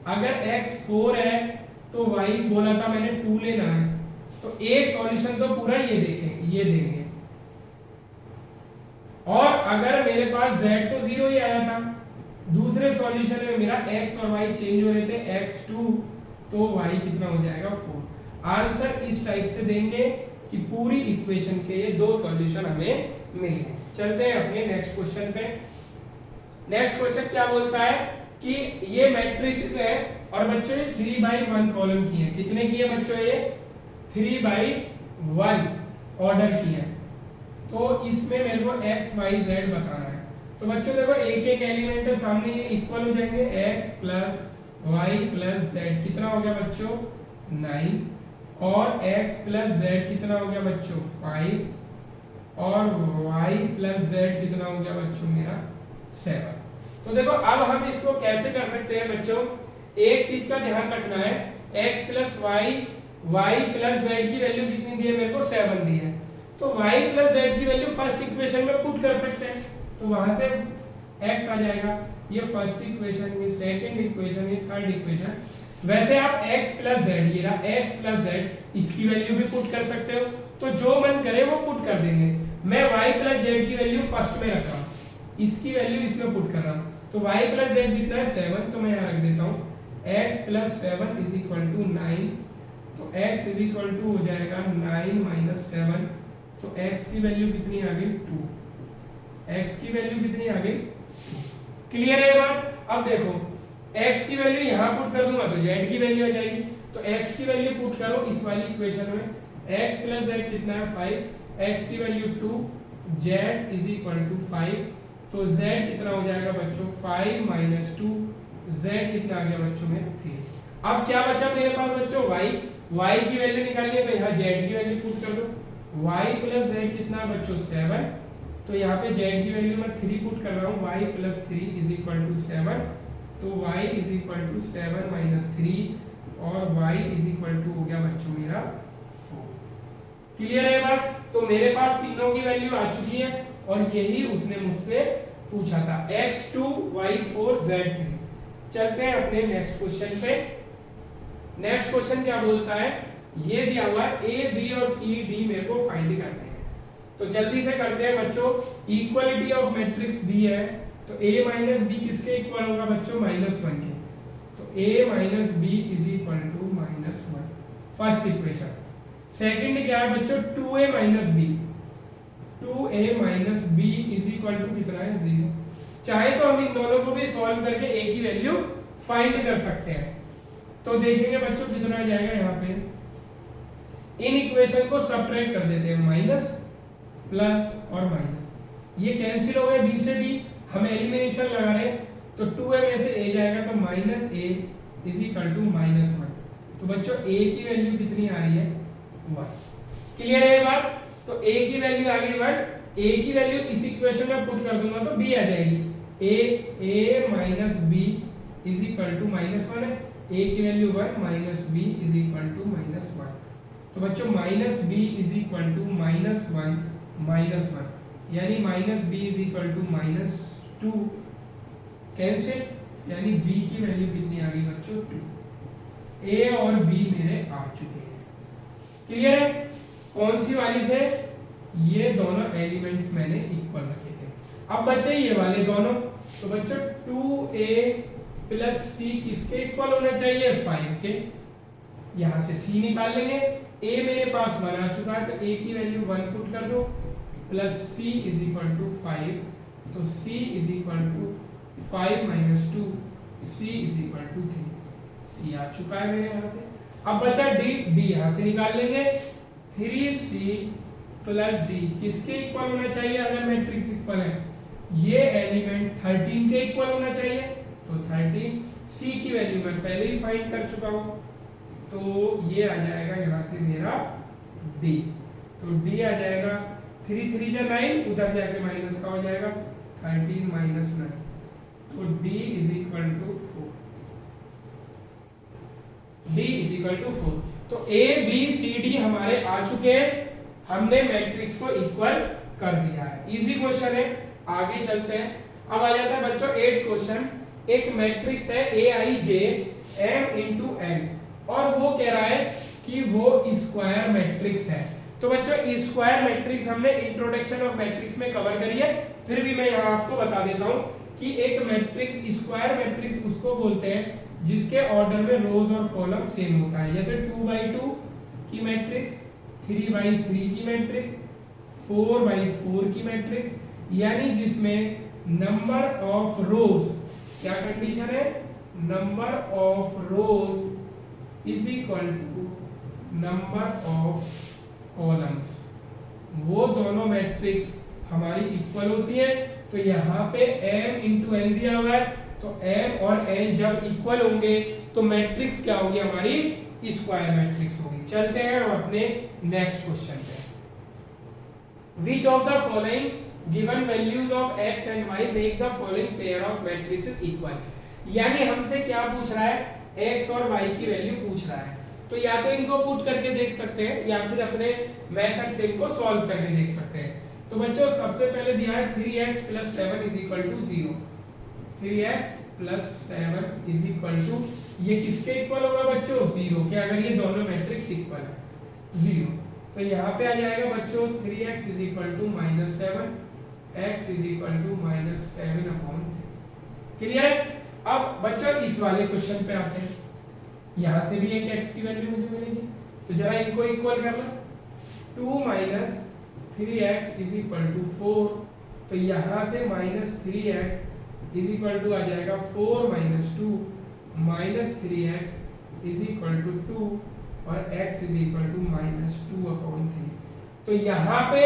अगर x 4 है तो y बोला था मैंने 2 लेना है, तो एक सॉल्यूशन तो पूरा ये देखें, ये देंगे। और अगर मेरे पास z तो 0 ही आया था, दूसरे सॉल्यूशन में मेरा x और y चेंज हो रहे थे, x2 तो y कितना हो जाएगा 4। आंसर इस टाइप से देंगे कि पूरी इक्वेशन के ये दो सॉल्यूशन हमें मिले। चलते हैं अपने नेक्स्ट क्वेश्चन पे। नेक्स्ट क्वेश्चन क्या बोलता है कि ये मैट्रिक्स है और बच्चों 3/1 कॉलम की है। कितने की है बच्चों, ये 3/1 ऑर्डर की है। तो इसमें मेरे को x y z बताना है। तो बच्चों देखो एक एक एलिमेंट है सामने, ये इक्वल हो जाएंगे, x plus y plus z कितना हो गया बच्चों 9, और x प्लस z कितना हो गया बच्चों 5, और y प्लस z कितना हो गया बच्चों मेरा 7। तो देखो अब हम इसको कैसे कर सकते हैं बच्चों, एक चीज का ध्यान रखना है, x plus y, y plus z की वैल्यू कितनी दी है मेरे को 7 दी है, तो y प्लस जेड की वैल्यू फर्स्ट इक्वेशन में पुट कर सकते हैं, तो वहां से x आ जाएगा, ये फर्स्ट इक्वेशन, ये सेकंड इक्वेशन, ये थर्ड इक्वेशन। वैसे आप x प्लस जेड, ये रहा x प्लस जेड, इसकी वैल्यू भी पुट कर सकते हो, तो जो मन करे वो पुट कर देंगे। मैं y प्लस जेड की वैल्यू फर्स्ट में रख रहा हूँ, इसकी वैल्यू इसमें पुट कर रहा हूँ, तो y प्लस जेड कितना है 7, तो मैं यहाँ रख देता हूँ x plus 7 is equal to 9, तो x इज इक्वल टू हो जाएगा 9 माइनस 7, तो x की वैल्यू कितनी आ गई 2, x की वैल्यू कितनी आ गई, क्लियर है बात। अब देखो x की वैल्यू यहाँ पुट कर दूंगा तो z की वैल्यू आ जाएगी, तो x की वैल्यू पुट करो इस वाली इक्वेशन में, x प्लस z कितना है 5, x की value 2, z is equal to 5, तो z कितना हो जाएगा बच्चों 5 माइनस 2, z कितना आ गया बच्चों में 3। अब क्या बचा मेरे पास बच्चों y की वैल्यू निकालनी है, तो यहाँ z की वैल्यू पुट कर दो, y प्लस z कितना है बच्चों 7, तो यहाँ पे z की वैल्यू मैं 3 पुट कर रहा हूँ, y plus 3 is equal to 7, तो y is equal to 7 minus 3 और y इज इक्वल टू हो गया बच्चों मेरा 4। क्लियर है बात। तो मेरे पास तीनों की वैल्यू आ चुकी है और यही उसने मुझसे पूछा था, x2 y4 z3। चलते हैं अपने नेक्स्ट क्वेश्चन पे। नेक्स्ट क्वेश्चन क्या बोलता है, ये दिया हुआ है a b और c d मेरे को फाइंड करने हैं, तो जल्दी से करते हैं बच्चों। इक्वलिटी ऑफ मैट्रिक्स दी है, तो a माइनस बी किसके इक्वल होगा बच्चों -1 के, तो a minus b is equal to -1, first equation. Second क्या है बच्चों 2a minus b, 2a minus b is equal to कितना है 0। चाहे तो हम इन दोनों को भी सॉल्व करके a की वैल्यू फाइंड कर सकते हैं, तो देखेंगे बच्चों कितना आ जाएगा। यहाँ पे इन इक्वेशन को सबट्रैक्ट कर देते हैं, माइनस प्लस और माइनस, ये कैंसिल हो गए b से b, हम एलिमिनेशन लगा रहे हैं, तो 2a में से a जाएगा तो minus a is equal to -1, तो बच्चों a की वैल्यू कितनी आ रही है 1। क्लियर है ये बात। तो a की वैल्यू आ गई 1, a की वैल्यू इस इक्वेशन में पुट कर दूंगा तो b आ जाएगी, a minus b is equal to -1 है, a की value 1 minus b is equal to -1, तो बच्चों minus b is equal to -1, यानी minus b is equal to -2, cancel, यानी b की वैल्यू कितनी आ गई बच्चों 2। a और b मेरे आ चुके हैं। क्लियर है। कौन सी वाली थे, ये दोनों एलिमेंट्स मैंने इक्वल रखे थे। अब बचे ये वाले दोनों, तो बच्चों 2a प्लस c किसके इक्वल होना चाहिए 5 के, यहां से c निकाल लेंगे, a मेरे पास 1 आ चुका है, तो a की वैल्यू 1 पुट कर दो, plus c is equal to 5, तो c is equal to 5 minus 2, c is equal to 3, c आ चुका है मेरे यहाँ से। अब बचा d यहाँ से निकाल लेंगे, 3c प्लस d किसके इक्वल होना चाहिए, अगर मैट्रिक्स इक्वल है, ये एलिमेंट 13 के इक्वल होना चाहिए, तो 13, c की वैल्यू मैं पहले ही फाइंड कर चुका हूँ, तो ये आ जाएगा यहाँ से मेरा d, तो d आ जाएगा 3 3 जा 9, उधर जाके माइनस का हो जाएगा 13 माइनस 9, तो d is equal to 4, d is equal to 4। तो a b c d हमारे आ चुके हैं, हमने मैट्रिक्स को इक्वल कर दिया है। इजी क्वेश्चन है, आगे चलते हैं। अब आ जाता है बच्चों 8th क्वेश्चन। एक मैट्रिक्स है aij m इंटू n, और वो कह रहा है कि वो स्क्वायर मैट्रिक्स है। तो बच्चों स्क्वायर मैट्रिक्स हमने इंट्रोडक्शन ऑफ मैट्रिक्स में कवर करी है, फिर भी मैं यहाँ आपको बता देता हूँ कि एक मैट्रिक्स, स्क्वायर मैट्रिक्स उसको बोलते हैं जिसके ऑर्डर में रोज और कॉलम सेम होता है, जैसे 2x2 की मैट्रिक्स, 3x3 की मैट्रिक्स, 4x4 की मैट्रिक्स, यानी जिसमें नंबर ऑफ रोज, क्या कंडीशन है, number of rows is equal to number of columns, वो दोनों मैट्रिक्स हमारी इक्वल होती है। तो यहाँ पे m इंटू n दिया हुआ है, तो m और n जब इक्वल होंगे तो मैट्रिक्स क्या होगी हमारी, स्क्वायर मैट्रिक्स होगी। चलते हैं हम अपने नेक्स्ट क्वेश्चन पे। Which of the following given values of x and y make the following pair of matrices equal. यानी हमसे क्या पूछ रहा है, x और y की वैल्यू पूछ रहा है। तो या तो इनको पुट करके देख सकते हैं या फिर अपने मेथड से इनको सॉल्व करके देख सकते हैं। तो बच्चों सबसे पहले दिया है 3x + 7 = 0। 3x + 7 = ये किसके इक्वल होगा बच्चों, 0 के। अगर ये दोनों मैट्रिक्स इक्वल है 0, तो यहाँ पे आ जाएगा बच्चों 3x = -7, x = -7/3। क्लियर। अब बच्चों इस वाले क्वेश्चन पे आते हैं। यहाँ से भी एक x की वैल्यू मुझे मिलेगी, तो जरा इनको इक्वल करना। 2 - 3x = 4, तो यहाँ से -3x आ जाएगा 4 - 2 -3x = 2 और x -2/3। तो यहाँ पे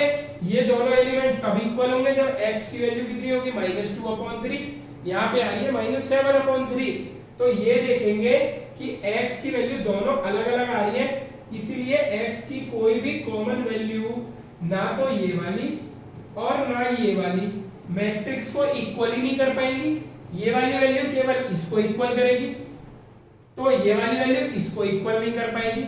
ये दोनों एलिमेंट तब इक्वल होंगे जब x की वैल्यू कितनी होगी, -2/3। यहाँ पे आ रही है -7/3। तो ये देखेंगे कि x की वैल्यू दोनों अलग अलग आ रही है, इसलिए x की कोई भी कॉमन वैल्यू ना तो ये वाली और ना ये वाली मैट्रिक्स को इक्वल ही नहीं कर पाएंगी। ये वाली वैल्यू केवल इसको इक्वल करेगी, तो ये वाली वैल्यू इसको इक्वल नहीं कर पाएगी।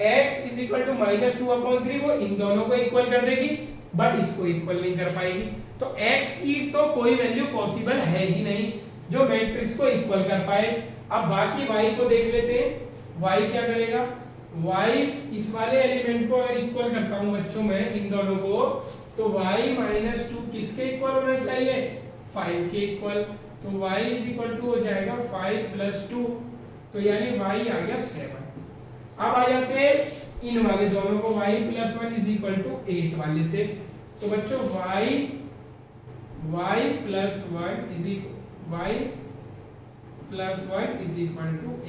x = -2/3 वो इन दोनों को इक्वल कर देगी, बट इसको इक्वल नहीं कर पाएगी। तो x की तो कोई वैल्यू पॉसिबल है ही नहीं जो मैट्रिक्स को इक्वल कर पाए। अब बाकी y को देख लेते हैं। y क्या करेगा, y इस वाले एलिमेंट को अगर इक्वल करता हूं बच्चों मैं इन दोनों को, तो y - 2 किसके इक्वल होना चाहिए, 5 के इक्वल। तो y = हो जाएगा 5 + 2, तो यानी y आ गया 7। अब आ जाते हैं इन वाले दोनों को, y + 1 = 8 वाले से। तो बच्चों y + 1 =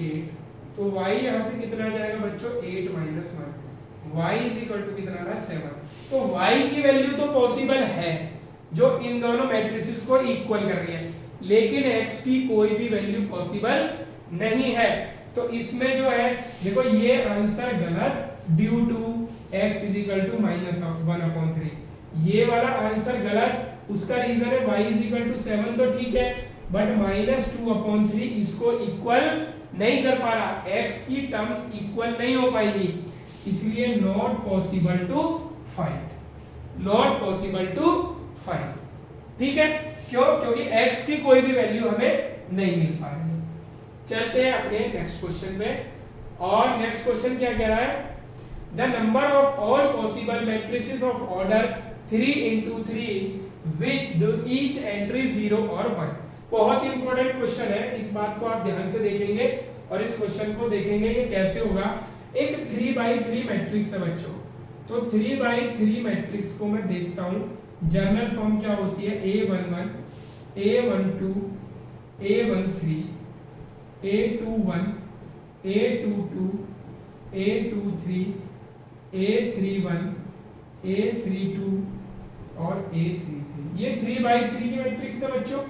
8, तो y यहाँ से कितना आ जाएगा बच्चों, 8 - 1, y = कितना आ रहा है, 7। तो y की वैल्यू तो पॉसिबल है जो इन दोनों मैट्रिसेस को इक्वल कर रही है, लेकिन x की कोई भी वैल्यू पॉसिबल नहीं है। तो इसमें जो है देखो ये आंसर गलत, ड्यू टू x = -1/3। ये वाला आंसर गलत, उसका रीजन है y = 7 तो ठीक है, बट -2/3 इसको इक्वल नहीं कर पा रहा, x की टर्म्स इक्वल नहीं हो पाएगी, इसलिए not possible to find, not possible to find. ठीक है, क्यों, क्योंकि x की कोई भी वैल्यू हमें नहीं मिल पा रही। चलते हैं अपने नेक्स्ट क्वेश्चन पे, और नेक्स्ट क्वेश्चन क्या कह रहा है, the number of all possible matrices of order 3 × 3 with each entry 0 और 1। बहुत इंपॉर्टेंट क्वेश्चन है, इस बात को आप ध्यान से देखेंगे और इस क्वेश्चन को देखेंगे ये कैसे होगा। एक 3×3 मैट्रिक्स है बच्चों, तो 3×3 मैट्रिक्स को मैं देखता हूँ, जनरल फॉर्म क्या होती है, A11 A12 A13 A21 A22 A23 A31 A32 और A33। ये 3×3 की मैट्रिक्स है बच्चों।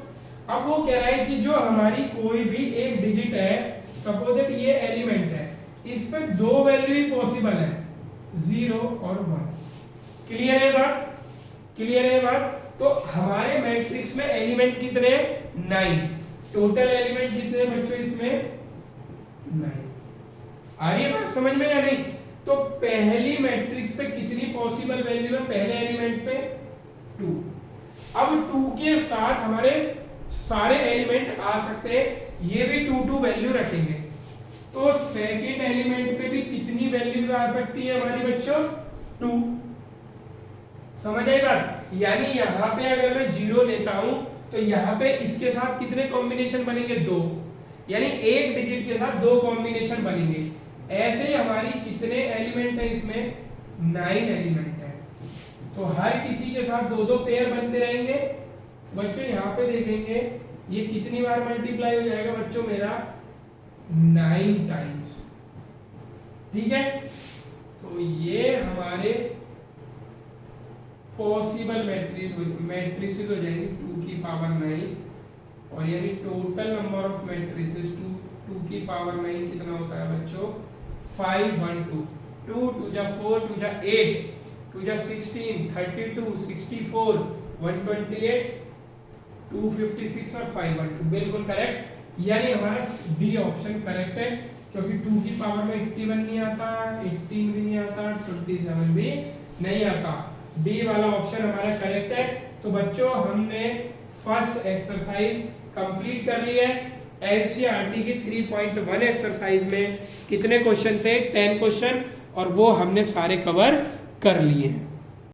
अब वो कह रहा है कि जो हमारी कोई भी एक डिजिट है, सपोज दैट ये एलिमेंट है, इस पे दो वैल्यू ही पॉसिबल है, 0 और 1। क्लियर है बात, क्लियर है बात। तो हमारे मैट्रिक्स में एलिमेंट कितने हैं, 9। टोटल एलिमेंट कितने हैं बच्चों इसमें, 9। आ रही है बात समझ में या नहीं। तो पहली मैट्रिक्स पे कितनी पॉसिबल वैल्यू है, पहले एलिमेंट पे 2। अब 2 के साथ हमारे सारे एलिमेंट आ सकते हैं, ये भी 2 वैल्यू रखेंगे, तो सेकंड एलिमेंट पे भी कितनी वैल्यूज आ सकती है हमारी बच्चों, 2। समझ आई बात। यानी यहाँ पे अगर मैं 0 लेता हूं तो यहाँ पे इसके साथ कितने कॉम्बिनेशन बनेंगे, 2, यानी एक डिजिट के साथ 2 कॉम्बिनेशन बनेंगे। ऐसे ही हमारी कितने एलिमेंट है इसमें, 9 एलिमेंट है, तो हर किसी के साथ 2 पेयर बनते रहेंगे। बच्चों यहाँ पे देखेंगे ये कितनी बार मल्टीप्लाई हो जाएगा बच्चों मेरा, 9 टाइम्स। ठीक है, तो ये हमारे पॉसिबल मैट्रिसेस हो जाएंगे 2 की पावर 9, और यानी टोटल नंबर ऑफ मैट्रिसेस 2 की पावर 9 कितना होता है बच्चों, 5 1 2 2 2 जा 4 2 जा 8 2 जा 16 32 64 128, 256 और 512 बिल्कुल करेक्ट, यानी हमारा बी ऑप्शन करेक्ट है, क्योंकि 2 की पावर में 81 नहीं आता, 18 भी नहीं आता, 27 भी नहीं आता। डी वाला ऑप्शन हमारा करेक्ट है। तो बच्चों हमने फर्स्ट एक्सरसाइज कंप्लीट कर ली है। एनसीईआरटी की 3.1 एक्सरसाइज में कितने क्वेश्चन थे? 10 क्वेश्चन, और वो हमने सारे कवर कर लिए हैं।